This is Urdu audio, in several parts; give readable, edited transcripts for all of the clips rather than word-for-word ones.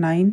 9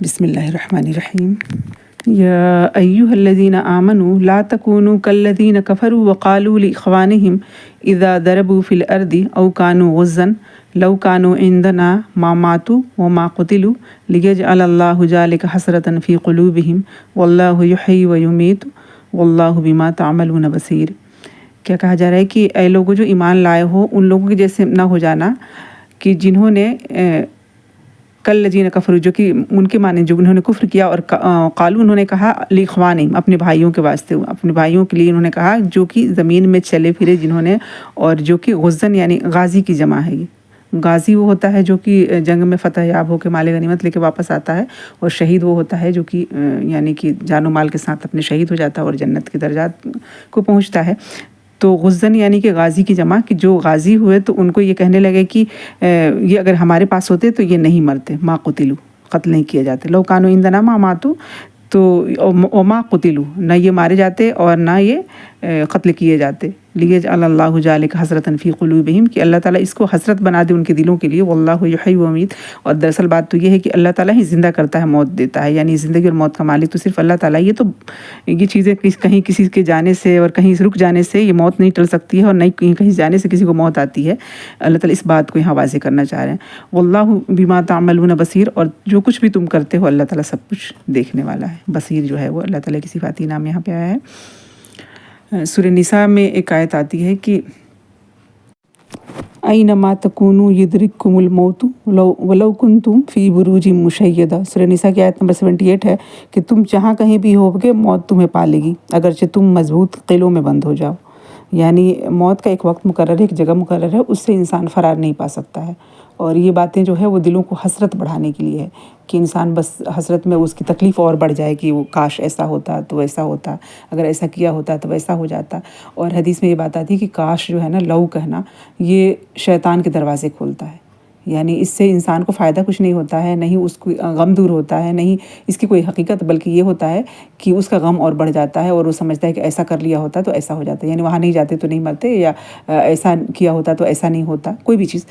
بسم اللہ الرحمن الرحیم۔ یا ایہا الذین آمنوا لا تکونوا کالذین کفروا وقالوا لاخوانہم اذا ضربوا فی الارض او کانوا غزا لو کانوا عندنا ما ماتوا وما قتلوا لیجعل اللہ ذلک حسرۃ فی قلوبہم واللہ یحیی ویمیت واللہ بما تعملون بصیر۔ کیا کہا جا رہا ہے کہ اے لوگوں جو ایمان لائے ہو، ان لوگوں کے جیسے نہ ہو جانا کہ جنہوں نے کالذین کفروا، جو کہ ان کے معنی جو انہوں نے کفر کیا، اور قالوا انہوں نے کہا لاخوانہم اپنے بھائیوں کے واسطے، اپنے بھائیوں کے لیے انہوں نے کہا جو کہ زمین میں چلے پھرے جنہوں نے، اور جو کہ غزن یعنی غازی کی جمع ہے۔ یہ غازی وہ ہوتا ہے جو کہ جنگ میں فتح یاب ہو کے مال غنیمت لے کے واپس آتا ہے، اور شہید وہ ہوتا ہے جو کہ یعنی کہ جان و مال کے ساتھ اپنے شہید ہو جاتا ہے اور جنت کے درجات کو پہنچتا ہے۔ تو غزن یعنی کہ غازی کی جمع، کہ جو غازی ہوئے تو ان کو یہ کہنے لگے کہ یہ اگر ہمارے پاس ہوتے تو یہ نہیں مرتے، ما قتلوا قتل نہیں کیے جاتے، لو کانوا عندنا ما ماتوا تو وما قتلوا نہ یہ مارے جاتے اور نہ یہ قتل کیے جاتے، لیجعل اللہ ذلک حسرۃ فی قلوبہم کہ اللہ تعالیٰ اس کو حسرت بنا دے ان کے دلوں کے لیے، واللہ یحیی ویمیت، اور دراصل بات تو یہ ہے کہ اللہ تعالیٰ ہی زندہ کرتا ہے، موت دیتا ہے، یعنی زندگی اور موت کا مالک تو صرف اللہ تعالیٰ۔ یہ تو یہ چیزیں کہیں کسی کے جانے سے اور کہیں رک جانے سے یہ موت نہیں ٹل سکتی ہے، اور نہیں کہیں جانے سے کسی کو موت آتی ہے۔ اللہ تعالیٰ اس بات کو یہاں واضح کرنا چاہ رہے ہیں، واللہ بما تعملون بصیر، اور جو کچھ بھی تم کرتے ہو اللہ تعالیٰ سب کچھ دیکھنے والا ہے۔ بصیر جو ہے وہ اللہ تعالیٰ کی صفاتی نام یہاں پہ آیا ہے۔ سورہ نساء میں ایک آیت آتی ہے کہ اینما تکونوا یدرککم الموت ولو کنتم فی بروج مشیدہ۔ سورہ نساء کی آیت نمبر 78 ہے کہ تم جہاں کہیں بھی ہوگے موت تمہیں پالے گی، اگرچہ تم مضبوط قلعوں میں بند ہو جاؤ۔ یعنی موت کا ایک وقت مقرر ہے، ایک جگہ مقرر ہے، اس سے انسان فرار نہیں پا سکتا ہے۔ اور یہ باتیں جو ہے وہ دلوں کو حسرت بڑھانے کے لیے ہے کہ انسان بس حسرت میں اس کی تکلیف اور بڑھ جائے کہ وہ کاش ایسا ہوتا تو ایسا ہوتا، اگر ایسا کیا ہوتا تو ویسا ہو جاتا۔ اور حدیث میں یہ بات آتی ہے کہ کاش جو ہے نا، لو کہنا، یہ شیطان کے دروازے کھولتا ہے، یعنی اس سے انسان کو فائدہ کچھ نہیں ہوتا ہے، نہیں اس کو غم دور ہوتا ہے، نہیں اس کی کوئی حقیقت، بلکہ یہ ہوتا ہے کہ اس کا غم اور بڑھ جاتا ہے، اور وہ سمجھتا ہے کہ ایسا کر لیا ہوتا تو ایسا ہو جاتا، یعنی وہاں نہیں جاتے تو نہیں مرتے، یا ایسا کیا ہوتا تو ایسا نہیں ہوتا، کوئی بھی چیز۔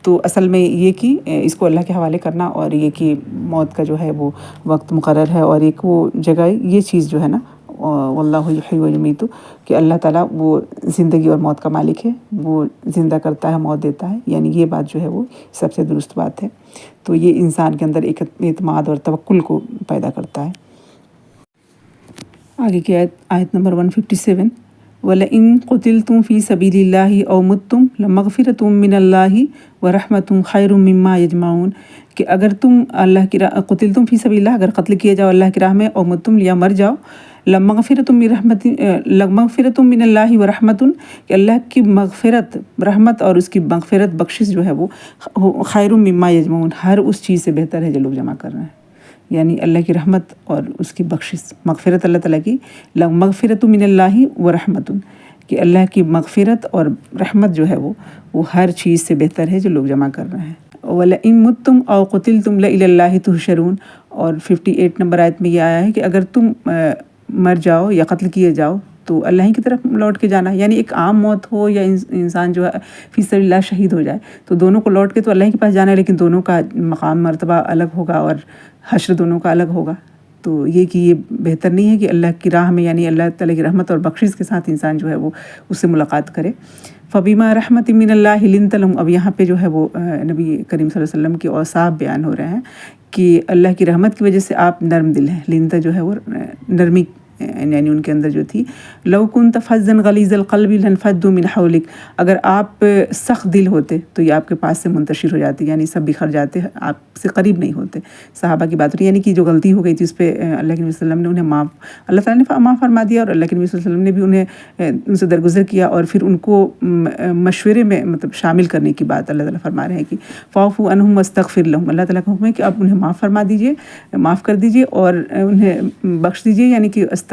تو اصل میں یہ کہ اس کو اللہ کے حوالے کرنا، اور یہ کہ موت کا جو ہے وہ وقت مقرر ہے، اور ایک وہ جگہ، یہ چیز جو ہے نا، واللہ یحیی ویمیت، کہ اللہ تعالیٰ وہ زندگی اور موت کا مالک ہے، وہ زندہ کرتا ہے، موت دیتا ہے، یعنی یہ بات جو ہے وہ سب سے درست بات ہے۔ تو یہ انسان کے اندر ایک اعتماد اور توکل کو پیدا کرتا ہے۔ آگے کی آیت نمبر 157، وَلَئِن قُتِلْتُمْ فِي سَبِيلِ اللَّهِ أَوْ مُتُّمْ لَمَغْفِرَةٌ مِّنَ اللَّهِ وَرَحْمَةٌ خَيْرٌ مِّمَّا يَجْمَعُونَ، کہ اگر تم اللہ کی راہ، قتلتم فی سبیل اللہ، اگر قتل کیے جاؤ اللہ کی راہ میں، او متم یا مر جاؤ، لمغفرۃ من اللہ ورحمۃ، کہ اللہ کی مغفرت، رحمت اور اس کی مغفرت، بخشش جو ہے وہ خیر مما یجمعون، ہر اس چیز سے بہتر ہے جو لوگ جمع کر رہے ہیں۔ یعنی اللہ کی رحمت اور اس کی بخشش، مغفرت اللہ تعالیٰ کی، مغفرۃ من اللہ ورحمۃ، کہ اللہ کی مغفرت اور رحمت جو ہے وہ ہر چیز سے بہتر ہے جو لوگ جمع کر رہے ہیں۔ وَلَئِن مُتُّمْ أَوْ قُتِلْتُمْ لَإِلَى اللَّهِ تُحْشَرُونَ، اور 58 نمبر آیت میں یہ آیا ہے کہ اگر تم مر جاؤ یا قتل کیے جاؤ تو اللہ ہی کی طرف لوٹ کے جانا، یعنی ایک عام موت ہو یا انسان جو ہے فی سبیل اللہ شہید ہو جائے، تو دونوں کو لوٹ کے تو اللہ کے پاس جانا ہے، لیکن دونوں کا مقام مرتبہ الگ ہوگا اور حشر دونوں کا الگ ہوگا۔ تو یہ کہ یہ بہتر نہیں ہے کہ اللہ کی راہ میں، یعنی اللہ تعالیٰ کی رحمت اور بخشش کے ساتھ انسان جو ہے وہ اس سے ملاقات کرے۔ فَبِمَا رَحْمَةٍ مِّنَ اللَّهِ لِنْتَ لَهُمْ، اب یہاں پہ جو ہے وہ نبی کریم صلی اللہ علیہ وسلم کے اوصاف بیان ہو رہے ہیں کہ اللہ کی رحمت کی وجہ سے آپ نرم دل ہیں۔ لنتا جو ہے وہ نرمی، یعنی ان کے اندر جو تھی، لو كنت فظا غلیظ القلب لانفضوا من حولک، اگر آپ سخت دل ہوتے تو یہ آپ کے پاس سے منتشر ہو جاتے، یعنی سب بکھر جاتے، آپ سے قریب نہیں ہوتے۔ صحابہ کی بات ہو رہی، یعنی کہ جو غلطی ہو گئی تھی اس پہ اللہ کے نبی صلی اللہ علیہ وسلم نے انہیں اللہ تعالیٰ نے معاف فرما دیا، اور اللہ کے نبی صلی اللہ علیہ وسلم نے بھی انہیں ان سے درگزر کیا، اور پھر ان کو مشورے میں مطلب شامل کرنے کی بات اللہ تعالیٰ فرما رہے ہیں کہ فاعفوا عنہم واستغفر لہم، اللہ تعالیٰ کا حکم ہے کہ آپ انہیں معاف فرما دیجئے، معاف کر دیجئے اور انہیں بخش دیجئے، یعنی کہ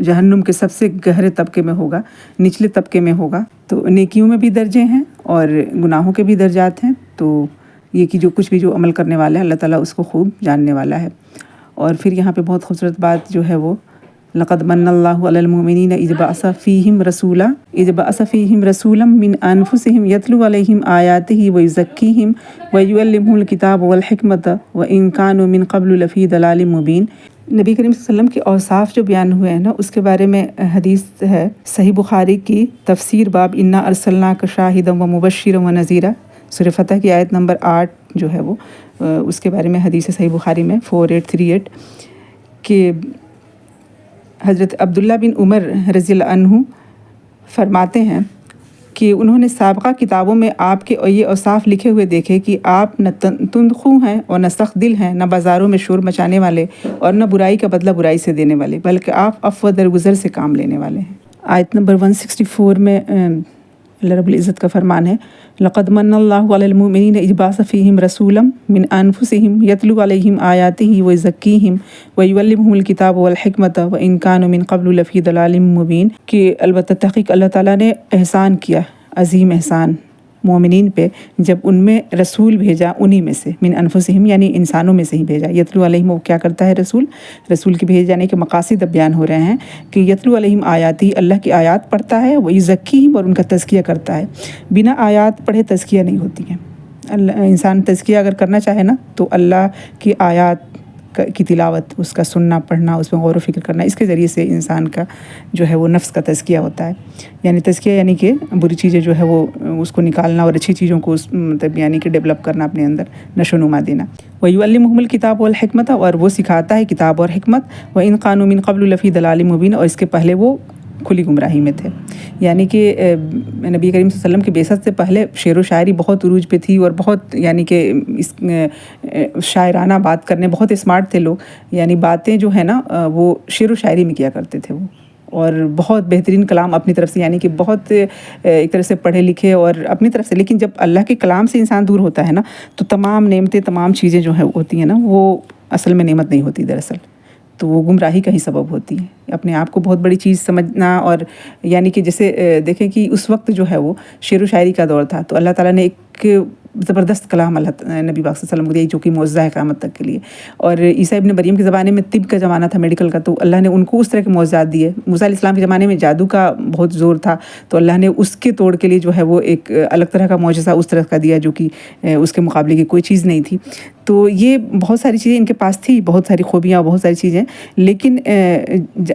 جہنم کے سب سے گہرے طبقے میں ہوگا، نچلے طبقے میں ہوگا۔ تو نیکیوں میں بھی درجے ہیں اور گناہوں کے بھی درجات ہیں۔ تو یہ کہ جو کچھ بھی جو عمل کرنے والا ہے اللہ تعالیٰ اس کو خوب جاننے والا ہے۔ اور پھر یہاں پہ بہت خوبصورت بات جو ہے وہ لقد من اللہ علی المؤمنین اذ بعث فیہم رسولا من انفسہم یتلو علیہم آیاتہ ویزکیہم ویعلمہم الکتاب والحکمۃ وان کانوا من قبل لفی ضلال مبین۔ نبی کریم صلی اللہ علیہ وسلم کے اوصاف جو بیان ہوئے ہیں نا، اس کے بارے میں حدیث ہے صحیح بخاری کی تفسیر باب انا ارسلناک شاہدا ومبشرا ونذیرا، سورہ فتح کی آیت نمبر 8 جو ہے وہ اس کے بارے میں حدیث صحیح بخاری میں 4838 کہ حضرت عبداللہ بن عمر رضی اللہ عنہ فرماتے ہیں کہ انہوں نے سابقہ کتابوں میں آپ کے یہ اوصاف لکھے ہوئے دیکھے کہ آپ نہ تندخو ہیں اور نہ سخت دل ہیں، نہ بازاروں میں شور مچانے والے اور نہ برائی کا بدلہ برائی سے دینے والے، بلکہ آپ عفو درگزر سے کام لینے والے ہیں۔ آیت نمبر 164 میں اللہ رب العزت کا فرمان ہے لقد من اللہ علی المؤمنین اذ بعث فیہم رسولا من انفسہم یتلو علیہم آیاتہ ویزکیہم ویعلمہم الکتاب والحکمۃ وان کانوا من قبل لفی ضلال مبین، کہ البتہ تحقیق اللہ تعالیٰ نے احسان کیا، عظیم احسان مومنین پہ، جب ان میں رسول بھیجا انہی میں سے، من انفسہم یعنی انسانوں میں سے ہی بھیجا۔ یتلو علیہم وہ کیا کرتا ہے رسول کے بھیجے جانے کے مقاصد اب بیان ہو رہے ہیں کہ یتلو علیہم آیاتی، اللہ کی آیات پڑھتا ہے، ویزکیہم اور ان کا تزکیہ کرتا ہے۔ بنا آیات پڑھے تزکیہ نہیں ہوتی ہیں۔ انسان تزکیہ اگر کرنا چاہے نا تو اللہ کی آیات کی تلاوت، اس کا سننا پڑھنا، اس میں غور و فکر کرنا، اس کے ذریعے سے انسان کا جو ہے وہ نفس کا تزکیہ ہوتا ہے۔ یعنی تزکیہ یعنی کہ بری چیزیں جو ہے وہ اس کو نکالنا اور اچھی چیزوں کو مطلب یعنی کہ ڈیولپ کرنا، اپنے اندر نشو و نما دینا۔ وَيُعَلِّمُهُمُ الْكِتَابَ وَالْحِکْمَةَ اور وہ سکھاتا ہے کتاب اور حکمت، وَإِنْ كَانُوا مِنْ قَبْلُ لَفِي ضَلَالٍ مُبِينٍ اور اس کے پہلے وہ کھلی گمراہی میں تھے۔ یعنی کہ نبی کریم صلی اللہ علیہ وسلم کی بعثت سے پہلے شعر و شاعری بہت عروج پہ تھی، اور بہت یعنی کہ اس شاعرانہ بات کرنے، بہت اسمارٹ تھے لوگ، یعنی باتیں جو ہے نا وہ شعر و شاعری میں کیا کرتے تھے وہ، اور بہت بہترین کلام اپنی طرف سے، یعنی کہ بہت ایک طرح سے پڑھے لکھے اور اپنی طرف سے۔ لیکن جب اللہ کے کلام سے انسان دور ہوتا ہے نا تو تمام نعمتیں، تمام چیزیں جو ہے ہوتی ہیں نا وہ اصل میں نعمت نہیں ہوتی دراصل، تو وہ گمراہی کا ہی سبب ہوتی ہے۔ اپنے آپ کو بہت بڑی چیز سمجھنا، اور یعنی کہ جیسے دیکھیں کہ اس وقت جو ہے وہ شعر و شاعری کا دور تھا، تو اللہ تعالیٰ نے ایک زبردست کلام نبی پاک صلی اللہ علیہ وسلم کو دیا جو کہ معجزہ ہے قیامت تک کے لیے۔ اور عیسیٰ ابن مریم کے زمانے میں طب کا زمانہ تھا، میڈیکل کا، تو اللہ نے ان کو اس طرح کے معجزات دیے۔ موسیٰ علیہ السلام کے زمانے میں جادو کا بہت زور تھا، تو اللہ نے اس کے توڑ کے لیے جو ہے وہ ایک الگ طرح کا معجزہ اس طرح کا دیا جو کہ اس کے مقابلے کی کوئی چیز نہیں تھی۔ تو یہ بہت ساری چیزیں ان کے پاس تھی، بہت ساری خوبیاں، بہت ساری چیزیں، لیکن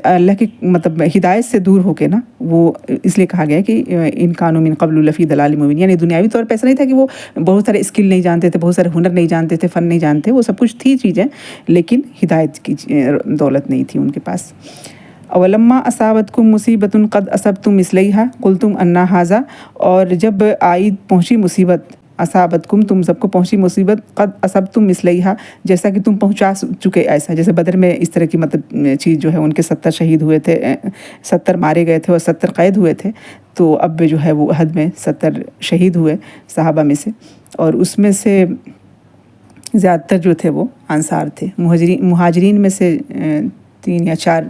اللہ کی مطلب ہدایت سے دور ہو کے نا، وہ اس لیے کہا گیا ہے کہ ان کانوا من قبل لفی ضلال مبین، یعنی دنیاوی طور پہ ایسا نہیں تھا کہ وہ بہت سارے اسکل نہیں جانتے تھے، بہت سارے ہنر نہیں جانتے تھے، فن نہیں جانتے، وہ سب کچھ تھی چیزیں، لیکن ہدایت کی دولت نہیں تھی ان کے پاس۔ اولما اصابتکم مصیبۃ قد اصبتم مثلیہا قلتم انا ھذا، اور جب آئی پہنچی مصیبت، اصابتکم تم سب کو پہنچی مصیبت، قد اصبتم مثلیہا جیسا کہ تم پہنچا چکے ایسا، جیسے بدر میں اس طرح کی مطلب چیز جو ہے، ان کے 70 شہید ہوئے تھے، 70 مارے گئے تھے اور 70 قید ہوئے تھے، تو اب جو ہے وہ احد میں 70 شہید ہوئے صحابہ میں سے، اور اس میں سے زیادہ تر جو تھے وہ انصار تھے۔ مہاجرین میں سے 3 یا 4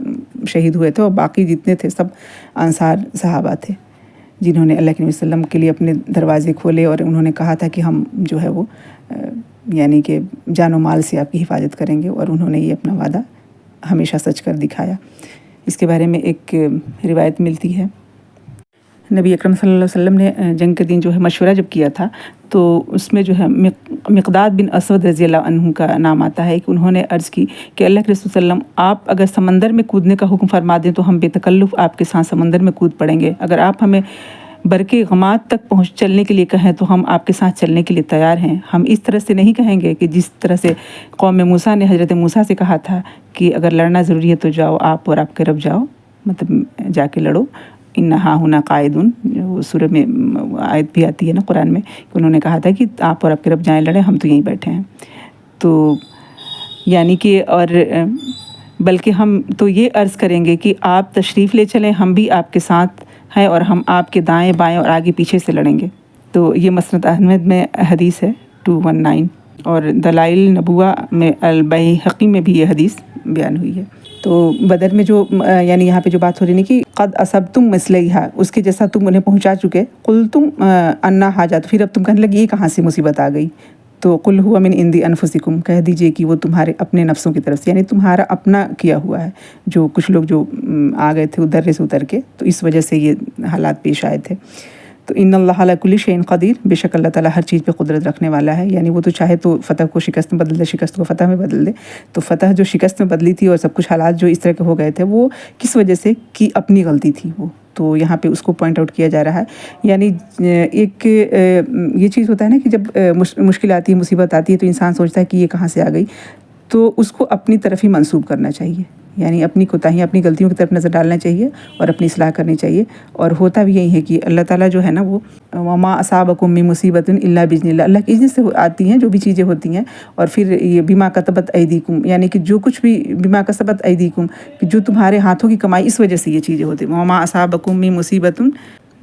شہید ہوئے تھے، اور باقی جتنے تھے سب انصار صحابہ تھے، جنہوں نے اللہ کے نبی صلی اللہ علیہ وسلم کے لیے اپنے دروازے کھولے، اور انہوں نے کہا تھا کہ ہم جو ہے وہ یعنی کہ جان و مال سے آپ کی حفاظت کریں گے، اور انہوں نے یہ اپنا وعدہ ہمیشہ سچ کر دکھایا۔ اس کے بارے میں ایک روایت ملتی ہے، نبی اکرم صلی اللہ علیہ وسلم نے جنگ کے دن جو ہے مشورہ جب کیا تھا، تو اس میں جو ہے مقداد بن اسود رضی اللہ عنہ کا نام آتا ہے کہ انہوں نے عرض کی کہ اللہ کے رسول صلی اللہ علیہ وسلم، آپ اگر سمندر میں کودنے کا حکم فرما دیں تو ہم بے تکلف آپ کے ساتھ سمندر میں کود پڑیں گے، اگر آپ ہمیں برکے غمات تک چلنے کے لیے کہیں تو ہم آپ کے ساتھ چلنے کے لیے تیار ہیں۔ ہم اس طرح سے نہیں کہیں گے کہ جس طرح سے قوم موسیٰ نے حضرت موسیٰ سے کہا تھا کہ اگر لڑنا ضروری ہے تو جاؤ آپ اور آپ کے رب جاؤ، مطلب جا کے لڑو، انہا ہنا قائدون، وہ سورہ میں آیت بھی آتی ہے نا قرآن میں، کہ انہوں نے کہا تھا کہ آپ اور آپ کے رب جائیں لڑیں، ہم تو یہیں بیٹھے ہیں۔ تو یعنی کہ اور بلکہ ہم تو یہ عرض کریں گے کہ آپ تشریف لے چلیں، ہم بھی آپ کے ساتھ ہیں، اور ہم آپ کے دائیں بائیں اور آگے پیچھے سے لڑیں گے۔ تو یہ مسند احمد میں حدیث ہے 219، اور دلائل نبوہ میں البیہقی میں بھی یہ حدیث بیان ہوئی ہے۔ تو تو بدر میں جو یعنی یہاں پہ جو بات ہو رہی ہے کہ قد اصبتم مثلیہا، اس کے جیسا تم انہیں پہنچا چکے، قلتم انا حاجات، پھر اب تم کہنے لگی یہ کہاں سے مصیبت آ گئی، تو قل ہوا من عند انفسکم، کہہ دیجئے کہ وہ تمہارے اپنے نفسوں کی طرف سے، یعنی تمہارا اپنا کیا ہوا ہے، جو کچھ لوگ جو آ گئے تھے درے سے اتر کے، تو اس وجہ سے یہ حالات پیش آئے تھے۔ تو ان اللہ علی کل شیء قدیر، بے شک اللہ تعالیٰ ہر چیز پہ قدرت رکھنے والا ہے، یعنی وہ تو چاہے تو فتح کو شکست میں بدل دے، شکست کو فتح میں بدل دے۔ تو فتح جو شکست میں بدلی تھی اور سب کچھ حالات جو اس طرح کے ہو گئے تھے، وہ کس وجہ سے کہ اپنی غلطی تھی وہ، تو یہاں پہ اس کو پوائنٹ آؤٹ کیا جا رہا ہے۔ یعنی ایک یہ چیز ہوتا ہے نا کہ جب مشکل آتی ہے، مصیبت آتی ہے، تو انسان سوچتا ہے کہ یہ کہاں سے آ گئی، تو اس کو اپنی طرف ہی منسوب کرنا چاہیے، یعنی اپنی کوتاہیاں، اپنی غلطیوں کی طرف نظر ڈالنا چاہیے اور اپنی اصلاح کرنی چاہیے۔ اور ہوتا بھی یہی ہے کہ اللہ تعالیٰ جو ہے نا وہ وما اصابکم من مصیبۃ الا باذن اللہ، اللہ کی اذن سے آتی ہیں جو بھی چیزیں ہوتی ہیں۔ اور پھر یہ بما کتبت ایدیکم، یعنی کہ جو کچھ بھی بما کسبت ایدیکم، کہ جو تمہارے ہاتھوں کی کمائی، اس وجہ سے یہ چیزیں ہوتی ہیں۔ وما اصابکم من مصیبۃ،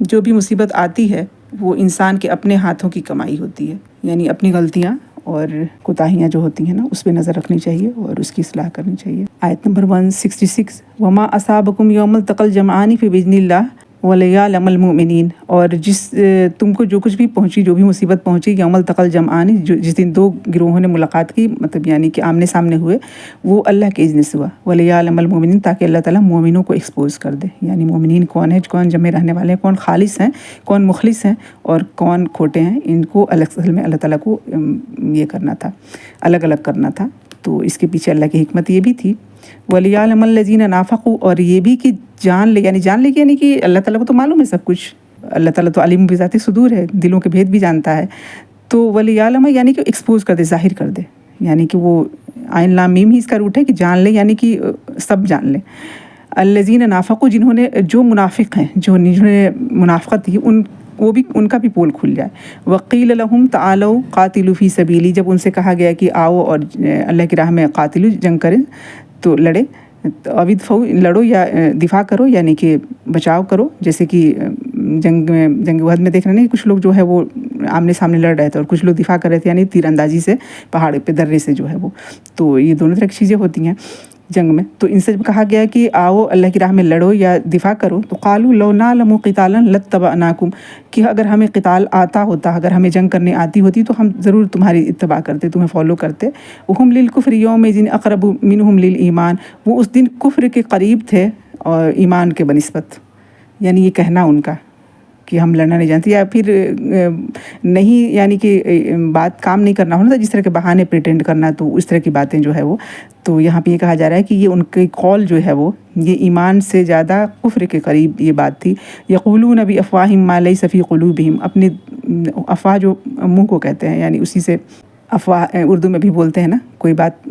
جو بھی مصیبت آتی ہے وہ انسان کے اپنے ہاتھوں کی کمائی ہوتی ہے، یعنی اپنی غلطیاں اور کوتاہیاں جو ہوتی ہیں نا اس پہ نظر رکھنی چاہیے اور اس کی اصلاح کرنی چاہیے۔ آیت نمبر 166، وما اصابکم یوم التقى الجمعان فباذن اللہ ولیعلم المؤمنین، اور تم کو جو کچھ بھی پہنچی، جو بھی مصیبت پہنچی یوم التقى الجمعان، جس دن دو گروہوں نے ملاقات کی، مطلب یعنی کہ آمنے سامنے ہوئے، وہ اللہ کے اذن سے ہوا، ولیعلم المؤمنین، تاکہ اللہ تعالیٰ مومنوں کو ایکسپوز کر دے، یعنی مومنین کون ہے، کون جمع رہنے والے ہیں، کون خالص ہیں، کون مخلص ہیں اور کون کھوٹے ہیں، ان کو اصل میں اللہ تعالیٰ کو یہ کرنا تھا، الگ الگ کرنا تھا۔ تو اس کے پیچھے اللہ کی حکمت یہ بھی تھی، وَلِيَعْلَمَ الَّذِينَ نَافَقُوا، اور یہ بھی کہ جان لے، یعنی کہ اللہ تعالیٰ کو تو معلوم ہے سب کچھ، اللہ تعالیٰ تو علیم بذات صدور ہے، دلوں کے بھید بھی جانتا ہے، تو وَلِيَعْلَمَ یعنی کہ ایکسپوز کر دے، ظاہر کر دے، یعنی کہ وہ عین لام میم ہی اس کا روٹ ہے کہ جان لے، یعنی کہ سب جان لے۔ الَّذِينَ نَافَقُوا، جنہوں نے، جو منافق ہیں، جنہوں نے منافقت کی، ان کا بھی پول کھل جائے۔ وَقِيلَ لَهُمْ تَعَالَوْا قَاتِلُوا فِي سَبِيلِي، جب ان سے کہا گیا کہ آؤ اور اللہ کی راہ میں قاتلو، جنگ کریں، تو لڑے، ادفعوا، لڑو یا دفاع کرو، یعنی کہ بچاؤ کرو، جیسے کہ جنگ احد میں دیکھ رہے ہیں کچھ لوگ جو ہے وہ آمنے سامنے لڑ رہے تھے اور کچھ لوگ دفاع کر رہے تھے، یعنی تیر اندازی سے پہاڑ پہ درے سے جو ہے وہ، تو یہ دونوں طرح کی چیزیں ہوتی ہیں جنگ میں۔ تو ان سے کہا گیا کہ آؤ اللہ کی راہ میں لڑو یا دفاع کرو، تو قالوا لو نعلم قتالا لاتبعناکم، کہ اگر ہمیں قتال آتا ہوتا، اگر ہمیں جنگ کرنے آتی ہوتی تو ہم ضرور تمہاری اتباع کرتے، تمہیں فالو کرتے۔ وہم للکفر یومئذ اقرب منہم للایمان، وہ اس دن کفر کے قریب تھے اور ایمان کے بنسبت، یعنی یہ کہنا ان کا کہ ہم لڑنا نہیں جانتے، یا پھر نہیں، یعنی کہ بات کام نہیں کرنا ہونا تھا، جس طرح کے بہانے پریٹینڈ کرنا، تو اس طرح کی باتیں جو ہے وہ، تو یہاں پہ یہ کہا جا رہا ہے کہ یہ ان کے قول جو ہے وہ، یہ ایمان سے زیادہ کفر کے قریب یہ بات تھی۔ یقولون بافواہہم ما لیس فی قلوبہم، اپنے افواہ جو منہ کو کہتے ہیں، یعنی اسی سے افواہ اردو میں بھی بولتے ہیں نا، کوئی بات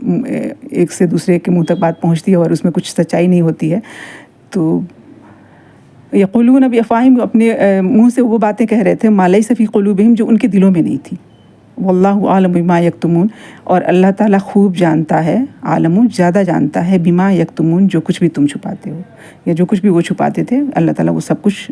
ایک سے دوسرے کے منہ تک بات پہنچتی ہے اور اس میں کچھ سچائی نہیں ہوتی ہے، تو یقولون بافواہہم، اپنے منہ سے وہ باتیں کہہ رہے تھے، ما لیس فی قلوبہم، جو ان کے دلوں میں نہیں تھی۔ واللہ عالم بما یکتمون، اور اللہ تعالیٰ خوب جانتا ہے، عالم زیادہ جانتا ہے، بما یکتمون، جو کچھ بھی تم چھپاتے ہو، یا جو کچھ بھی وہ چھپاتے تھے، اللہ تعالیٰ وہ سب کچھ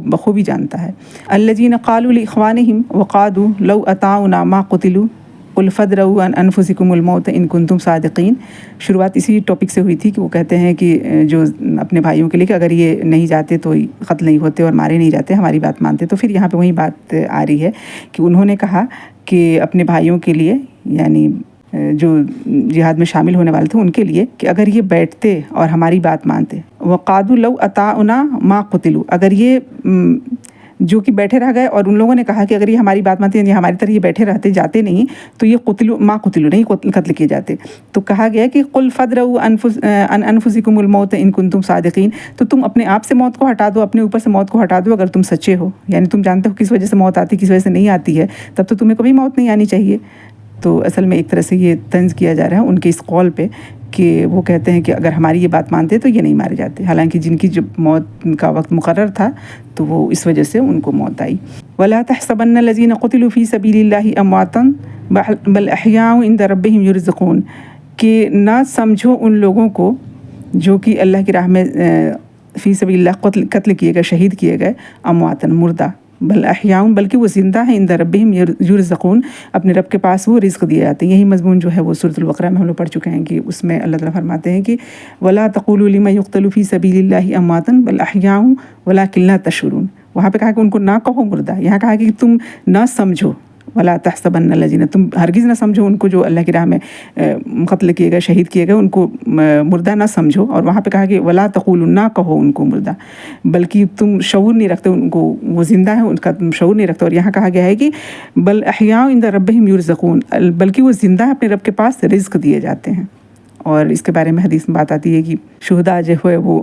بخوبی جانتا ہے۔ الذین قالوا لاخوانہم وقعدوا لو اطاعونا ما قتلوا قل فادرؤوا عن انفسکم الموت ان کنتم صادقین۔ شروعات اسی ٹاپک سے ہوئی تھی کہ وہ کہتے ہیں کہ جو اپنے بھائیوں کے لیے کہ اگر یہ نہیں جاتے تو قتل نہیں ہوتے اور مارے نہیں جاتے، ہماری بات مانتے، تو پھر یہاں پہ وہی بات آ رہی ہے کہ انہوں نے کہا کہ اپنے بھائیوں کے لیے، یعنی جو جہاد میں شامل ہونے والے تھے ان کے لیے، کہ اگر یہ بیٹھتے اور ہماری بات مانتے، وقعدوا لو اطاعونا ما قتلوا، اگر یہ جو کہ بیٹھے رہ گئے، اور ان لوگوں نے کہا کہ اگر یہ ہماری بات مانتے ہیں، ہماری طرح یہ بیٹھے رہتے، جاتے نہیں، تو یہ ما قتلوا، نہیں قتل کیے جاتے۔ تو کہا گیا کہ قل فادرؤوا عن انفسکم الموت ان کنتم صادقین، تو تم اپنے آپ سے موت کو ہٹا دو، اپنے اوپر سے موت کو ہٹا دو اگر تم سچے ہو، یعنی تم جانتے ہو کس وجہ سے موت آتی، کس وجہ سے نہیں آتی ہے، تب تو تمہیں کبھی موت نہیں آنی چاہیے۔ تو اصل میں ایک طرح سے یہ طنز کیا جا رہا ہے ان کے اس قول پہ کہ وہ کہتے ہیں کہ اگر ہماری یہ بات مانتے تو یہ نہیں مارے جاتے، حالانکہ جن کی جب موت کا وقت مقرر تھا تو وہ اس وجہ سے ان کو موت آئی۔ وَلَا تَحْسَبَنَّ الَّذِينَ قُتِلُوا فِي سَبِيلِ اللَّهِ أَمْوَاتًا بَلْ أَحْيَاءٌ عِندَ رَبِّهِمْ يُرْزَقُونَ، کہ نہ سمجھو ان لوگوں کو جو کہ اللہ کی راہ میں فی سبیل اللہ قتل کیے گئے، شہید کیے گئے، امواتن، مردہ، بل احیاء بلکہ وہ زندہ ہیں عند ربہم یرزقون اپنے رب کے پاس وہ رزق دیے جاتے ہیں۔ یہی مضمون جو ہے وہ سورۃ البقرہ میں ہم لوگ پڑھ چکے ہیں کہ اس میں اللہ تعالیٰ فرماتے ہیں کہ ولا تقولوا لمن يقتل في سبيل الله اموات بل احیاء ولكن لا تشعرون۔ وہاں پہ کہا کہ ان کو نہ کہو مردہ، یہاں کہا کہ تم نہ سمجھو، ولا تحسبن الذین، تم ہرگز نہ سمجھو ان کو جو اللہ کی راہ میں قتل کیے گئے، شہید کیے گئے، ان کو مردہ نہ سمجھو۔ اور وہاں پہ کہا کہ ولا تقولوا، نہ کہو ان کو مردہ، بلکہ تم شعور نہیں رکھتے ان کو، وہ زندہ ہے ان کا تم شعور نہیں رکھتے۔ اور یہاں کہا گیا ہے کہ بل احیاء عند ربہم یرزقون، بلکہ وہ زندہ ہے اپنے رب کے پاس رزق دیے جاتے ہیں۔ اور اس کے بارے میں حدیث میں بات آتی ہے کہ شہداء جو ہے وہ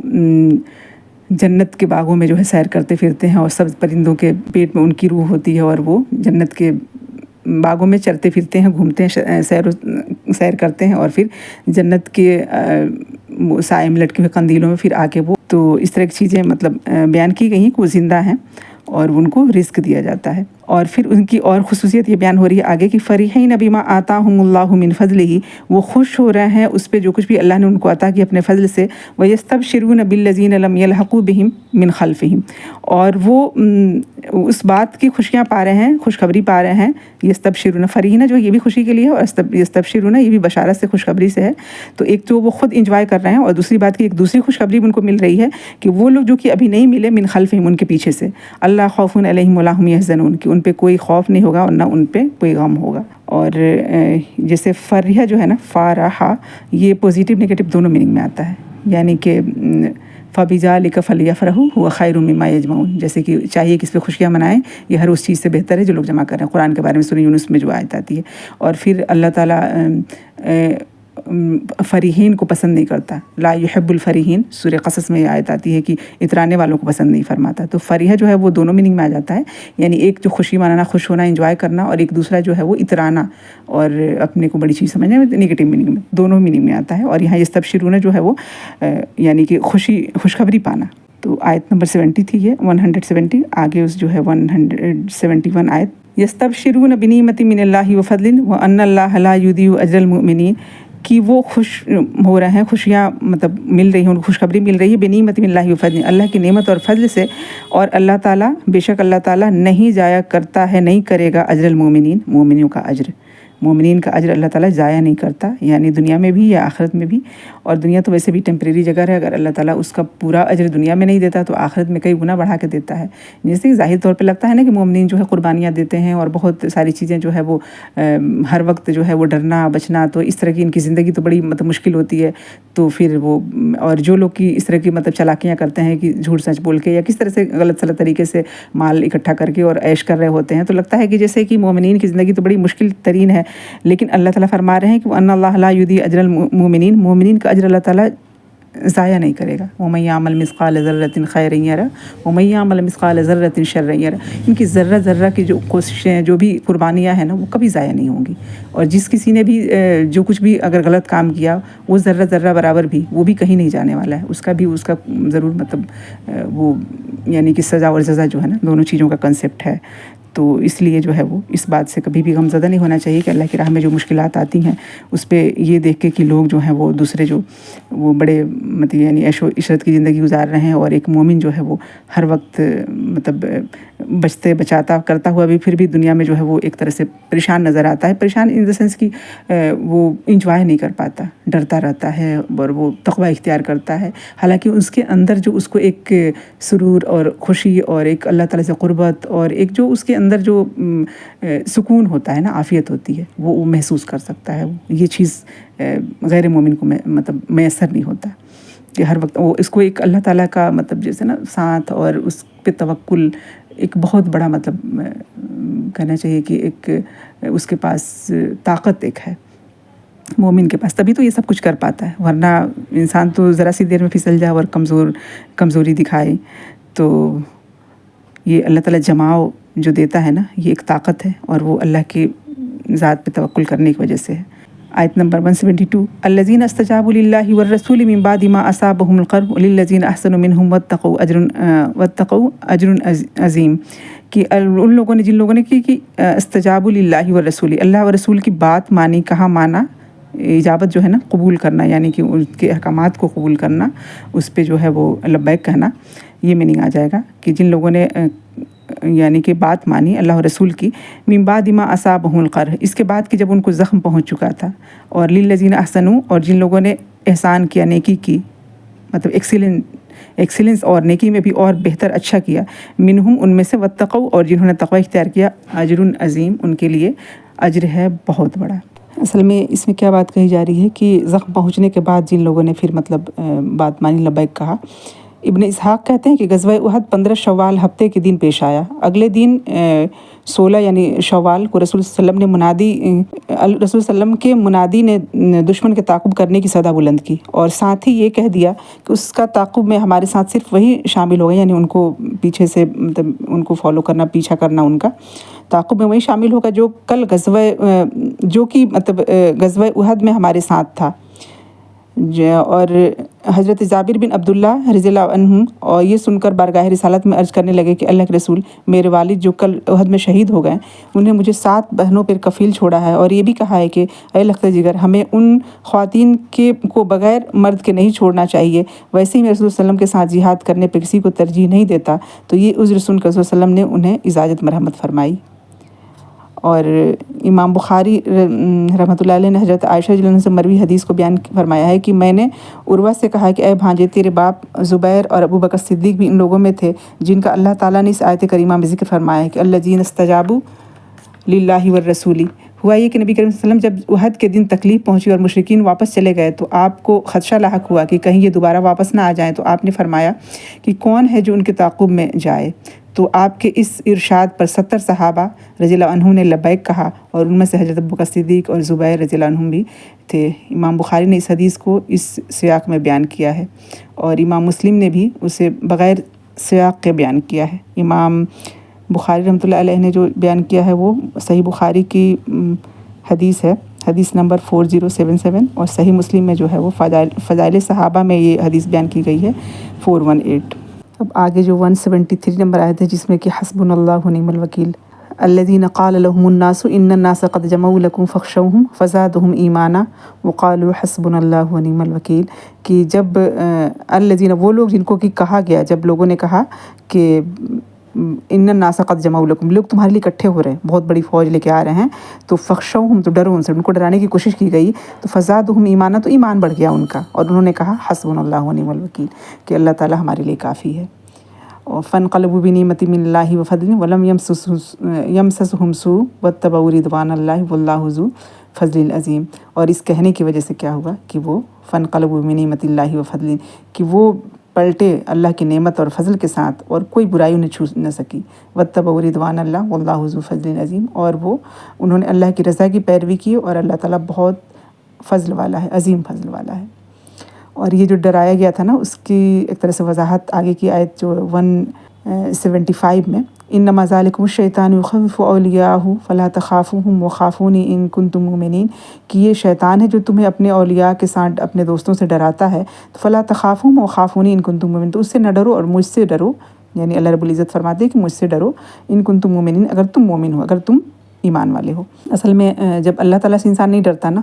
جنت کے باغوں میں جو ہے سیر کرتے پھرتے ہیں، اور سب پرندوں کے پیٹ میں ان کی روح ہوتی ہے، اور وہ جنت کے باغوں میں چرتے پھرتے ہیں، گھومتے ہیں، سیر کرتے ہیں، اور پھر جنت کے سائے میں لٹکے ہوئے قندیلوں میں پھر آ کے وہ، تو اس طرح کی چیزیں مطلب بیان کی گئی ہیں کہ وہ زندہ ہیں اور ان کو رزق دیا جاتا ہے۔ اور پھر ان کی اور خصوصیت یہ بیان ہو رہی ہے آگے کہ فرحین بما آتاہم اللہ من فضلہ، وہ خوش ہو رہے ہیں اس پہ جو کچھ بھی اللہ نے ان کو عطا کیا اپنے فضل سے، ویستبشرون بالذین لم یلحقوا بہم من خلفہم، اور وہ اس بات کی خوشیاں پا رہے ہیں، خوشخبری پا رہے ہیں۔ یستبشرون، فرحین جو یہ بھی خوشی کے لیے ہے، اور یستبشرون یہ بھی بشارت سے، خوشخبری سے ہے۔ تو ایک تو وہ خود انجوائے کر رہے ہیں، اور دوسری بات کہ ایک دوسری خوشخبری بھی ان کو مل رہی ہے کہ وہ لوگ جو کہ ابھی نہیں ملے، من خلفہم، ان کے پیچھے سے، اللہ خوف علیہم ولا ہم یحزنون، کہ ان پہ کوئی خوف نہیں ہوگا اور نہ ان پہ کوئی غم ہوگا۔ اور جیسے فرحہ جو ہے نا، فارحہ، یہ پوزیٹیو نگیٹو دونوں میننگ میں آتا ہے، یعنی کہ فَبِذَلِكَ فَلْيَفْرَحُوا هُوَ خَيْرٌ مِّمَّا يَجْمَعُونَ، جیسے کہ چاہیے کہ اس پہ خوشیاں منائیں، یہ ہر اس چیز سے بہتر ہے جو لوگ جمع کر رہے ہیں۔ قرآن کے بارے میں سورہ یونس میں جو آیت آتی ہے۔ اور پھر اللہ تعالیٰ فریحین کو پسند نہیں کرتا، لا یحب الفریحین، سورہ قصص میں یہ آیت آتی ہے کہ اترانے والوں کو پسند نہیں فرماتا۔ تو فریحہ جو ہے وہ دونوں میننگ میں آ جاتا ہے، یعنی ایک جو خوشی منانا، خوش ہونا، انجوائے کرنا، اور ایک دوسرا جو ہے وہ اترانا اور اپنے کو بڑی چیز سمجھنا، نگیٹو میننگ میں، دونوں میننگ میں آتا ہے۔ اور یہاں یستبشرون جو ہے وہ یعنی کہ خوشخبری پانا۔ تو آیت نمبر 70 تھی یہ 170، آگے اس جو ہے 171 آیت، یستبشرون بنعمت من اللہ وفضل وان اللہ لا یضیع اجر المؤمنین، کہ وہ خوش ہو رہے ہیں، خوشیاں مطلب مل رہی ہیں، ان کو خوشخبری مل رہی ہے، بنعمت من اللہ وفضل، اللہ کی نعمت اور فضل سے، اور اللہ تعالیٰ، بے شک اللہ تعالیٰ نہیں ضائع کرتا ہے، نہیں کرے گا اجر المؤمنین، مومنوں کا اجر، مومنین کا اجر اللہ تعالیٰ ضائع نہیں کرتا، یعنی دنیا میں بھی یا آخرت میں بھی۔ اور دنیا تو ویسے بھی ٹیمپریری جگہ ہے، اگر اللہ تعالیٰ اس کا پورا اجر دنیا میں نہیں دیتا تو آخرت میں کئی گنا بڑھا کے دیتا ہے۔ جیسے کہ ظاہر طور پہ لگتا ہے نا کہ مومنین جو ہے قربانیاں دیتے ہیں اور بہت ساری چیزیں جو ہے وہ ہر وقت جو ہے وہ ڈرنا بچنا، تو اس طرح کی ان کی زندگی تو بڑی مطلب مشکل ہوتی ہے۔ تو پھر وہ، اور جو لوگ کی اس طرح کی مطلب چالاکیاں کرتے ہیں کہ جھوٹ سچ بول کے یا کس طرح سے غلط سلط طریقے سے مال اکٹھا کر کے اور عیش کر رہے ہوتے ہیں، تو لگتا ہے کہ جیسے کہ مومنین کی زندگی تو بڑی مشکل ترین ہے۔ لیکن اللہ تعالیٰ فرما رہے ہیں کہ وَأَنَّ اللَّهَ لَا يُضِيعُ أَجْرَ الْمُؤْمِنِينَ، مومنین کا اجر اللہ تعالیٰ ضائع نہیں کرے گا۔ وَمَن يَعْمَلْ مِثْقَالَ ذَرَّةٍ خَيْرًا يَرَهُ وَمَن يَعْمَلْ مِثْقَالَ ذَرَّةٍ شَرًّا يَرَهُ، ان کی ذرہ ذرہ کی جو کوششیں، جو بھی قربانیاں ہیں نا، وہ کبھی ضائع نہیں ہوں گی۔ اور جس کسی نے بھی جو کچھ بھی اگر غلط کام کیا، وہ ذرہ ذرہ برابر بھی، وہ بھی کہیں نہیں جانے والا ہے، اس کا بھی اس کا ضرور مطلب وہ، یعنی کہ سزا اور جزا جو ہے نا، دونوں چیزوں کا کنسیپٹ ہے۔ تو اس لیے جو ہے وہ اس بات سے کبھی بھی غمزدہ نہیں ہونا چاہیے کہ اللہ کی راہ میں جو مشکلات آتی ہیں اس پہ یہ دیکھ کے کہ لوگ جو ہیں وہ دوسرے جو وہ بڑے مطلب یعنی عیش و عشرت کی زندگی گزار رہے ہیں، اور ایک مومن جو ہے وہ ہر وقت مطلب بچتے بچاتا کرتا ہوا بھی پھر بھی دنیا میں جو ہے وہ ایک طرح سے پریشان نظر آتا ہے۔ پریشان ان دا سینس کہ وہ انجوائے نہیں کر پاتا، ڈرتا رہتا ہے اور وہ تقوی اختیار کرتا ہے، حالانکہ اس کے اندر جو اس کو ایک سرور اور خوشی اور ایک اللہ تعالیٰ سے قربت اور ایک جو اس کے اندر جو سکون ہوتا ہے نا، عافیت ہوتی ہے، وہ محسوس کر سکتا ہے۔ یہ چیز غیر مومن کو مطلب میسر نہیں ہوتا کہ ہر وقت وہ اس کو ایک اللہ تعالیٰ کا مطلب جیسے نا ساتھ اور اس پہ توکل ایک بہت بڑا مطلب کہنا چاہیے کہ ایک اس کے پاس طاقت ایک ہے مومن کے پاس، تبھی تو یہ سب کچھ کر پاتا ہے، ورنہ انسان تو ذرا سی دیر میں پھسل جائے اور کمزوری دکھائے۔ تو یہ اللہ تعالیٰ جماؤ جو دیتا ہے نا، یہ ایک طاقت ہے، اور وہ اللہ کی ذات پہ توکل کرنے کی وجہ سے ہے۔ آیت نمبر 172، الذین استجابوا للہ والرسول من بعد ما اصابهم القرح للذین احسنوا منہم واتقوا اجر عظیم، کہ ان لوگوں نے، جن لوگوں نے کہ استجابوا للہ والرسول، اللہ و رسول کی بات مانی، کہاں مانا، اجابت جو ہے نا قبول کرنا، یعنی کہ ان کے احکامات کو قبول کرنا، اس پہ جو ہے وہ لبیک کہنا، یہ میننگ آ جائے گا کہ جن لوگوں نے یعنی کہ بات مانی اللہ رسول کی، من بعد ما اصابهم القرح، اس کے بعد کہ جب ان کو زخم پہنچ چکا تھا، اور للذین احسنوا، اور جن لوگوں نے احسان کیا، نیکی کی، مطلب ایکسیلنس اور نیکی میں بھی اور بہتر اچھا کیا، منہم ان میں سے، واتقوا، اور جنہوں نے تقوی اختیار کیا، اجر عظیم، ان کے لیے اجر ہے بہت بڑا۔ اصل میں اس میں کیا بات کہی جا رہی ہے کہ زخم پہنچنے کے بعد جن لوگوں نے پھر مطلب بات مانی، لبیک کہا، ابن اسحاق کہتے ہیں کہ غزوہ احد 15 شوال ہفتے کے دن پیش آیا۔ اگلے دن 16 یعنی شوال کو رسول صلی اللہ علیہ وسلم کے منادی نے دشمن کے تعاقب کرنے کی صدا بلند کی، اور ساتھ ہی یہ کہہ دیا کہ اس کا تعاقب میں ہمارے ساتھ صرف وہی شامل ہو گئے، یعنی ان کو پیچھے سے مطلب ان کو فالو کرنا، پیچھا کرنا، ان کا تعاقب میں وہی شامل ہوگا جو کہ مطلب غزوہ احد میں ہمارے ساتھ تھا۔ اور حضرت جابر بن عبداللہ رضی اللہ عنہ اور یہ سن کر بارگاہ رسالت میں عرض کرنے لگے کہ اللہ کے رسول، میرے والد جو کل احد میں شہید ہو گئے، انہیں مجھے 7 بہنوں پر کفیل چھوڑا ہے، اور یہ بھی کہا ہے کہ اے لخت جگر، ہمیں ان خواتین کو بغیر مرد کے نہیں چھوڑنا چاہیے، ویسے ہی میں رسول صلی اللہ علیہ وسلم کے ساتھ جہاد کرنے پہ کسی کو ترجیح نہیں دیتا۔ تو یہ عذر سن کر رسول صلی اللہ علیہ وسلم نے انہیں اجازت مرحمت فرمائی۔ اور امام بخاری رحمۃ اللہ علیہ نے حضرت عائشہ رضی اللہ عنہا سے مروی حدیث کو بیان فرمایا ہے کہ میں نے عروہ سے کہا کہ اے بھانجے، تیرے باپ زبیر اور ابو بکر صدیق بھی ان لوگوں میں تھے جن کا اللہ تعالیٰ نے اس آیت کریمہ میں ذکر فرمایا ہے کہ الذین استجابوا للہ والرسول۔ ہوا یہ کہ نبی کریم صلی اللہ علیہ وسلم جب احد کے دن تکلیف پہنچی اور مشرکین واپس چلے گئے تو آپ کو خدشہ لاحق ہوا کہ کہیں یہ دوبارہ واپس نہ آ جائیں، تو آپ نے فرمایا کہ کون ہے جو ان کے تعاقب میں جائے؟ تو آپ کے اس ارشاد پر 70 صحابہ رضی اللہ عنہم نے لبیک کہا، اور ان میں سے حضرت ابو بکر صدیق اور زبیر رضی اللہ عنہم بھی تھے۔ امام بخاری نے اس حدیث کو اس سیاق میں بیان کیا ہے، اور امام مسلم نے بھی اسے بغیر سیاق کے بیان کیا ہے۔ امام بخاری رحمۃ اللہ علیہ نے جو بیان کیا ہے وہ صحیح بخاری کی حدیث ہے، حدیث نمبر 4077، اور صحیح مسلم میں جو ہے وہ فضائل صحابہ میں یہ حدیث بیان کی گئی ہے 418۔ اب آگے جو 173 نمبر آیت ہے جس میں کہ حسبنا اللہ ونعم الوکیل، الذین قال لهم الناس ان الناس قد جمعوا لكم فاخشوهم فزادهم ایمانا وقالوا حسبنا اللہ ونعم الوکیل، کہ جب الذین، وہ لوگ جن کو کہ کہا گیا، جب لوگوں نے کہا کہ ان الناس قد جمعوا لكم، لوگ تمہارے لیے اکٹھے ہو رہے ہیں، بہت بڑی فوج لے کے آ رہے ہیں، تو فخشوہم، تو ڈرو ان سے، ان کو ڈرانے کی کوشش کی گئی، تو فزادہم ایمانا، تو ایمان بڑھ گیا ان کا، اور انہوں نے کہا حسبنا اللہ ونعم الوکیل، کہ اللہ تعالیٰ ہمارے لیے کافی ہے۔ فانقلبوا بنعمۃ من اللہ وفضل ولم یمسسہم سوء واتبعوا رضوان اللہ واللہ ذو فضل عظیم۔ اور اس کہنے کی وجہ سے کیا ہوا کہ وہ فانقلبوا بنعمۃ اللہ وفضل، کہ وہ پلٹے اللہ کی نعمت اور فضل کے ساتھ، اور کوئی برائی انہیں چھو نہ سکی، واتبعوا رضوان اللہ واللہ ذو فضل عظیم، اور وہ انہوں نے اللہ کی رضا کی پیروی کی، اور اللہ تعالیٰ بہت فضل والا ہے، عظیم فضل والا ہے۔ اور یہ جو ڈرایا گیا تھا نا، اس کی ایک طرح سے وضاحت آگے کی آیت جو 175 میں، انما ذالکم الشیطان یخوف اولیاءہ فلا تخافوہم وخافونی ان کنتم مؤمنین، کہ یہ شیطان ہے جو تمہیں اپنے اولیاء کے ساتھ اپنے دوستوں سے ڈراتا ہے، تو فلا تخافوہم وخافونی ان کنتم مؤمنین، تو اس سے نہ ڈرو اور مجھ سے ڈرو، یعنی اللہ رب العزت فرماتے ہیں کہ مجھ سے ڈرو، ان کنتم مؤمنین، اگر تم مومن ہو، اگر تم ایمان والے ہو۔ اصل میں جب اللہ تعالیٰ سے انسان نہیں ڈرتا نا،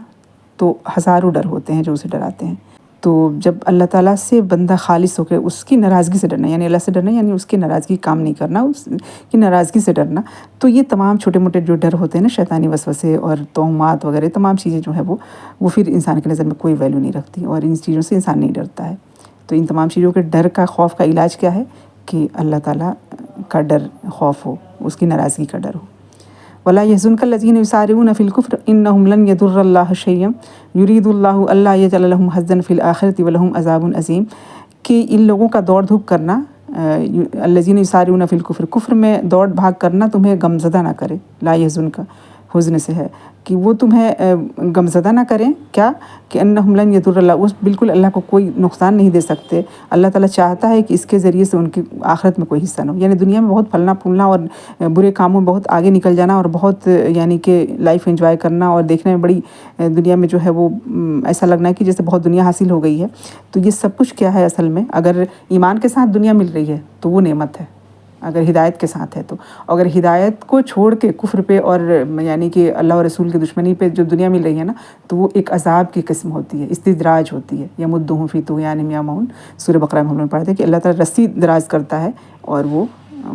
تو ہزاروں ڈر ہوتے ہیں جو اسے ڈراتے ہیں۔ تو جب اللہ تعالیٰ سے بندہ خالص ہو کے اس کی ناراضگی سے ڈرنا، یعنی اللہ سے ڈرنا یعنی اس کی ناراضگی کام نہیں کرنا، اس کی ناراضگی سے ڈرنا، تو یہ تمام چھوٹے موٹے جو ڈر ہوتے ہیں نا، شیطانی وسوسے اور توہمات وغیرہ تمام چیزیں جو ہے وہ پھر انسان کی نظر میں کوئی ویلیو نہیں رکھتی، اور ان چیزوں سے انسان نہیں ڈرتا ہے۔ تو ان تمام چیزوں کے ڈر کا، خوف کا علاج کیا ہے کہ اللہ تعالیٰ کا ڈر، خوف ہو، اس کی ناراضگی کا ڈر ہو۔ وَلَا يَحْزُنْكَ الَّذِينَ يُسَارِعُونَ فِي الْكُفْرِ إِنَّهُمْ لَنْ يَضُرَّ اللَّهَ شَيْئًا يُرِيدُ اللَّهُ أَلَّا يَجْعَلَ لَهُمْ حَظًّا فِي الْآخِرَةِ وَلَهُمْ عَذَابٌ عَظِيمٌ، کہ ان لوگوں کا دوڑ دھوپ کرنا، الَّذِينَ يُسَارِعُونَ فِي الْكُفْرِ، کفر میں دوڑ بھاگ کرنا تمہیں غمزدہ نہ کرے، لا يَحْزُنْكَ حزن سے ہے کہ وہ تمہیں غمزدہ نہ کریں، کیا کہ انہم لن یضر اللہ، وہ بالکل اللہ کو کوئی نقصان نہیں دے سکتے۔ اللہ تعالیٰ چاہتا ہے کہ اس کے ذریعے سے ان کی آخرت میں کوئی حصہ نہ ہو، یعنی دنیا میں بہت پھلنا پھولنا اور برے کاموں میں بہت آگے نکل جانا، اور بہت یعنی کہ لائف انجوائے کرنا، اور دیکھنے میں بڑی دنیا میں جو ہے وہ ایسا لگنا ہے کہ جیسے بہت دنیا حاصل ہو گئی ہے، تو یہ سب کچھ کیا ہے اصل میں، اگر ایمان کے ساتھ دنیا مل رہی ہے تو وہ نعمت ہے، اگر ہدایت کے ساتھ ہے تو۔ اگر ہدایت کو چھوڑ کے کفر پہ اور یعنی کہ اللہ اور رسول کی دشمنی پہ جو دنیا مل رہی ہے نا، تو وہ ایک عذاب کی قسم ہوتی ہے، استدراج ہوتی ہے، یمدہم فی طغیانہم یعمہون، سورہ بقرہ میں ہم نے پڑھا تھا کہ اللہ تعالیٰ رسی دراز کرتا ہے اور وہ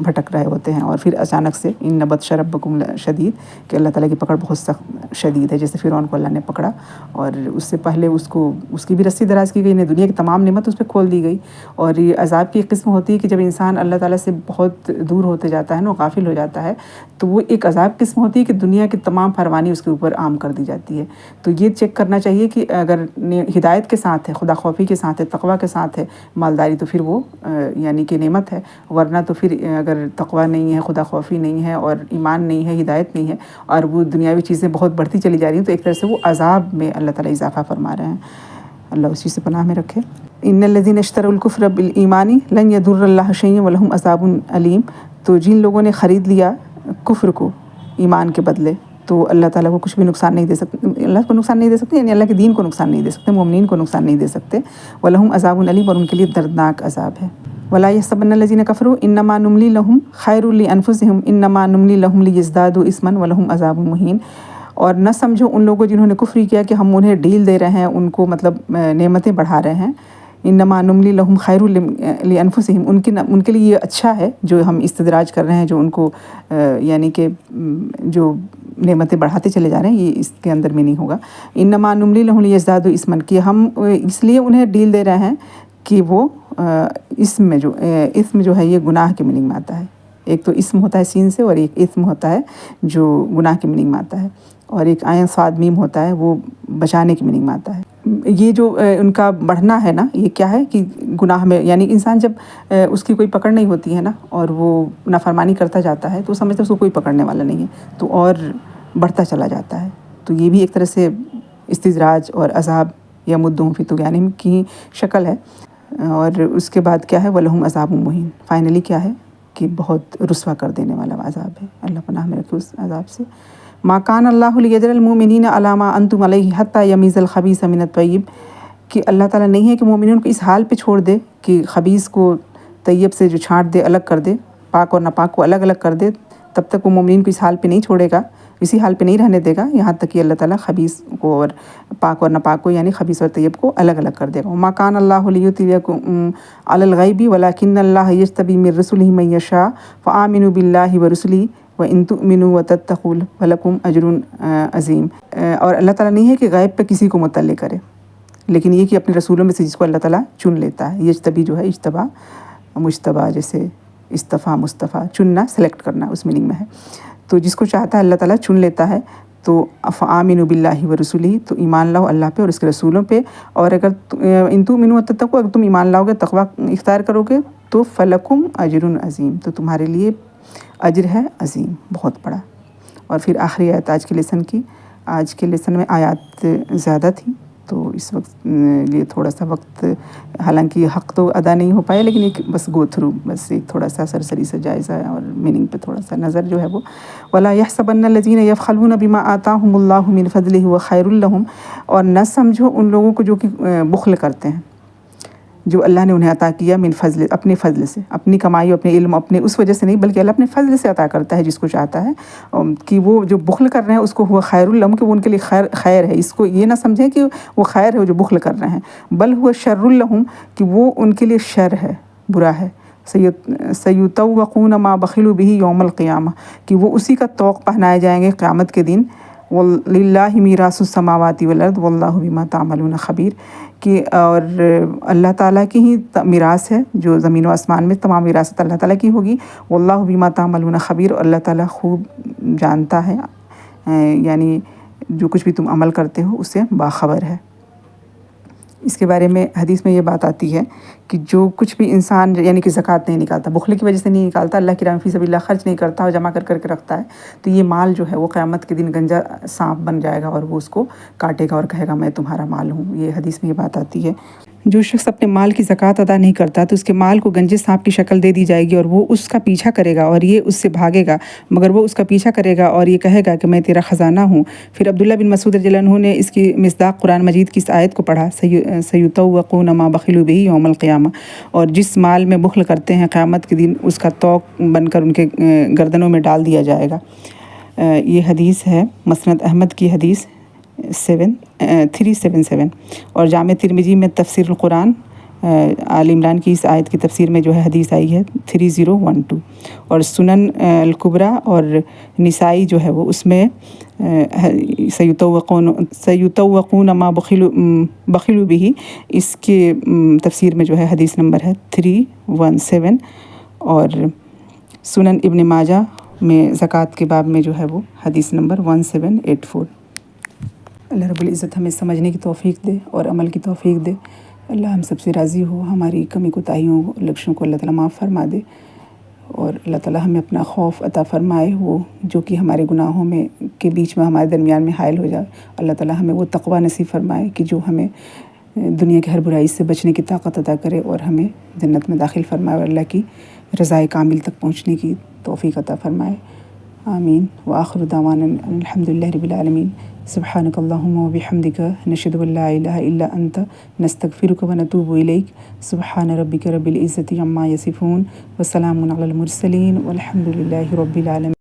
بھٹک رہے ہوتے ہیں، اور پھر اچانک سے ان بطش ربکم شدید، کہ اللہ تعالیٰ کی پکڑ بہت سخت شدید ہے. جیسے فرعون کو اللہ نے پکڑا اور اس سے پہلے اس کی بھی رسی دراز کی گئی، انہیں دنیا کی تمام نعمت اس پہ کھول دی گئی. اور یہ عذاب کی ایک قسم ہوتی ہے کہ جب انسان اللہ تعالیٰ سے بہت دور ہوتے جاتا ہے نا، غافل ہو جاتا ہے، تو وہ ایک عذاب قسم ہوتی ہے کہ دنیا کی تمام فرمانی اس کے اوپر عام کر دی جاتی ہے. تو یہ چیک کرنا چاہیے کہ اگر ہدایت کے ساتھ ہے، خدا خوفی کے ساتھ ہے، تقوی کے ساتھ ہے مالداری، تو پھر وہ یعنی کہ نعمت ہے. ورنہ تو پھر اگر تقوی نہیں ہے، خدا خوفی نہیں ہے، اور ایمان نہیں ہے، ہدایت نہیں ہے، اور وہ دنیاوی چیزیں بہت بڑھتی چلی جا رہی ہیں، تو ایک طرح سے وہ عذاب میں اللہ تعالیٰ اضافہ فرما رہے ہیں. اللہ اسی سے پناہ میں رکھے. ان الذین اشتروا الکفر بالایمان لن یضر اللہ شیئا ولہم عذاب علیم. تو جن لوگوں نے خرید لیا کفر کو ایمان کے بدلے، تو اللہ تعالیٰ کو کچھ بھی نقصان نہیں دے سکتے، اللہ کو نقصان نہیں دے سکتے، یعنی اللہ کے دین کو نقصان نہیں دے سکتے، مومنین کو نقصان نہیں دے سکتے. ولہم عذاب علیم، اور ان کے لیے دردناک عذاب ہے. ولا یحسبن الذین کفروا انما نملی لہم خیر لانفسہم انما نملی لہم لیزدادوا اثما ولہم عذاب مہین. اور نہ سمجھو ان لوگوں جنہوں نے کفر کیا کہ ہم انہیں ڈیل دے رہے ہیں، ان کو مطلب نعمتیں بڑھا رہے ہیں. انما نملی لہم خیر لانفسہم، ان کے لیے یہ اچھا ہے جو ہم استدراج کر رہے ہیں، جو ان کو یعنی کہ جو نعمتیں بڑھاتے چلے جا رہے ہیں، یہ اس کے اندر میں نہیں ہوگا. انما نملی لہم لیزدادوا اثما، کہ ہم اس لیے انہیں ڈیل دے رہے ہیں کہ وہ اسم جو ہے یہ گناہ کے میننگ میں آتا ہے. ایک تو اسم ہوتا ہے سین سے، اور ایک اسم ہوتا ہے جو گناہ کے میننگ میں آتا ہے، اور ایک عین صاد میم ہوتا ہے وہ بچانے کی میننگ میں آتا ہے. یہ جو ان کا بڑھنا ہے نا، یہ کیا ہے کہ گناہ میں، یعنی انسان جب اس کی کوئی پکڑ نہیں ہوتی ہے نا، اور وہ نافرمانی کرتا جاتا ہے، تو سمجھتا ہے اس کو کوئی پکڑنے والا نہیں ہے، تو اور بڑھتا چلا جاتا ہے. تو یہ بھی ایک طرح سے استدراج اور عذاب یا مدّہم فی طغیانہم کی شکل ہے. اور اس کے بعد کیا ہے، وَلَهُمْ عَذَابٌ مُّہِینٌ. فائنلی کیا ہے کہ بہت رسوا کر دینے والا عذاب ہے. اللہ پناہ میں رکھے اس عذاب سے. ما کان اللہ لیجعل المؤمنین علی ما انتم علیہ حتی یمیز الخبیث من الطیب، کہ اللہ تعالیٰ نہیں ہے کہ مومنین کو اس حال پہ چھوڑ دے کہ خبیث کو طیب سے جو چھانٹ دے، الگ کر دے، پاک اور ناپاک کو الگ الگ کر دے. تب تک وہ مومنین کو اس حال پہ نہیں چھوڑے گا، اسی حال پہ نہیں رہنے دے گا، یہاں تک کہ اللہ تعالیٰ خبیث کو اور پاک اور ناپاک کو، یعنی خبیث اور طیب کو الگ الگ کر دے گا. وما کان اللہ لیطلعکم علی الغیب ولکن اللہ یجتبی من رسلہ من یشاء فآمنوا باللہ ورسلہ وَإِن تُؤْمِنُوا وَتَتَّقُوا فَلَكُمْ أَجْرٌ عَظِيمٌ. اور اللہ تعالیٰ نہیں ہے کہ غیب پہ کسی کو مطلع کرے، لیکن یہ کہ اپنے رسولوں میں سے جس کو اللہ تعالیٰ چن لیتا ہے. یجتبی جو ہے اجتبا مجتبا، جیسے استفا مصطفیٰ، چننا سلیکٹ کرنا اس میننگ میں ہے. تو جس کو چاہتا ہے اللہ تعالیٰ چن لیتا ہے. تو فآمنوا باللہ ورسلہ، تو ایمان لاؤ اللہ پہ اور اس کے رسولوں پہ. اور اگر ان تؤمنوا وتتقوا، اگر تم ایمان لاؤ گے، تقوی اختیار کرو گے، تو فلکم اجر عظیم، تو تمہارے لیے اجر ہے عظیم، بہت بڑا. اور پھر آخری آیت آج کے لیسن کی. آج کے لیسن میں آیات زیادہ تھیں، تو اس وقت یہ تھوڑا سا وقت، حالانکہ حق تو ادا نہیں ہو پایا، لیکن ایک بس گو تھرو، بس ایک تھوڑا سا سرسری سے جائزہ اور میننگ پہ تھوڑا سا نظر جو ہے وہ. وَلَا يَحْسَبَنَّ الَّذِينَ يَبْخَلُونَ بِمَا آتَاهُمُ اللَّهُ مِنْ فَضْلِهِ وَخَيْرٌ لَهُمْ. اور نہ سمجھو ان لوگوں کو جو کہ بخل کرتے ہیں، جو اللہ نے انہیں عطا کیا من فضل، اپنے فضل سے، اپنی کمائی، اپنے علم، اپنے اس وجہ سے نہیں، بلکہ اللہ اپنے فضل سے عطا کرتا ہے جس کو چاہتا ہے. کہ وہ جو بخل کر رہے ہیں اس کو ہوا خیر لہم، کہ وہ ان کے لیے خیر ہے. اس کو یہ نہ سمجھیں کہ وہ خیر ہے جو بخل کر رہے ہیں، بل ہوا شر لہم، کہ وہ ان کے لیے شر ہے، برا ہے. سیطوقون ما بخلوا بہ یوم القیامہ، کہ وہ اسی کا طوق پہنائے جائیں گے قیامت کے دن. وَلِلَّهِ مِيرَاثُ السَّمَاوَاتِ وَالْأَرْضِ وَاللَّهُ بِمَا تَعْمَلُونَ خَبِيرٌ. کہ اور اللہ تعالیٰ کی ہی میراث ہے، جو زمین و آسمان میں تمام وراثت اللہ تعالیٰ کی ہوگی. وَاللَّهُ بِمَا تَعْمَلُونَ خَبِيرٌ، اور اللہ تعالیٰ خوب جانتا ہے، یعنی جو کچھ بھی تم عمل کرتے ہو اس سے باخبر ہے. اس کے بارے میں حدیث میں یہ بات آتی ہے کہ جو کچھ بھی انسان یعنی کہ زکوٰۃ نہیں نکالتا، بخل کی وجہ سے نہیں نکالتا، اللہ کی راہ میں فی سبیل اللہ خرچ نہیں کرتا اور جمع کر کے رکھتا ہے، تو یہ مال جو ہے وہ قیامت کے دن گنجا سانپ بن جائے گا، اور وہ اس کو کاٹے گا اور کہے گا میں تمہارا مال ہوں. یہ حدیث میں یہ بات آتی ہے. جو شخص اپنے مال کی زکوٰۃ ادا نہیں کرتا تو اس کے مال کو گنجے سانپ کی شکل دے دی جائے گی، اور وہ اس کا پیچھا کرے گا اور یہ اس سے بھاگے گا، مگر وہ اس کا پیچھا کرے گا اور یہ کہے گا کہ میں تیرا خزانہ ہوں. پھر عبداللہ بن مسعود رضی اللہ عنہ نے اس کی مصداق قرآن مجید کی اس آیت کو پڑھا، سیطوقون ما بخلوا بہ یوم القیامہ. اور جس مال میں بخل کرتے ہیں قیامت کے دن اس کا طوق بن کر ان کے گردنوں میں ڈال دیا جائے گا. یہ حدیث ہے مسند احمد کی حدیث 377، اور جامع ترمذی میں تفسیر القرآن آل عمران کی اس آیت کی تفسیر میں جو ہے حدیث آئی ہے 3012، اور سنن الکبریٰ اور نسائی جو ہے وہ اس میں سیطوقون ما بخلوا به، اس کے تفسیر میں جو ہے حدیث نمبر ہے 317، اور سنن ابن ماجہ میں زکوٰۃ کے باب میں جو ہے وہ حدیث نمبر 1784۔ اللہ رب العزت ہمیں سمجھنے کی توفیق دے اور عمل کی توفیق دے۔ اللہ ہم سب سے راضی ہو، ہماری کمی کوتاہیوں لغزشوں کو اللہ تعالیٰ معاف فرما دے، اور اللہ تعالیٰ ہمیں اپنا خوف عطا فرمائے، وہ جو کہ ہمارے گناہوں میں کے بیچ میں ہمارے درمیان میں حائل ہو جائے۔ اللہ تعالیٰ ہمیں وہ تقویٰ نصیب فرمائے کہ جو ہمیں دنیا کی ہر برائی سے بچنے کی طاقت عطا کرے اور ہمیں جنت میں داخل فرمائے اور اللہ کی رضائے کامل تک پہنچنے کی توفیق عطا فرمائے۔ آمین۔ وآخر دعوانا الحمد للہ رب العالمین۔ سبحانک اللہم و بحمدک، نشہد ان لا الہ الا انت، نستغفرک و نتوب الیک۔ سبحان ربک رب العزت عما یصفون، وسلام علی المرسلین، والحمد للہ رب العالمین۔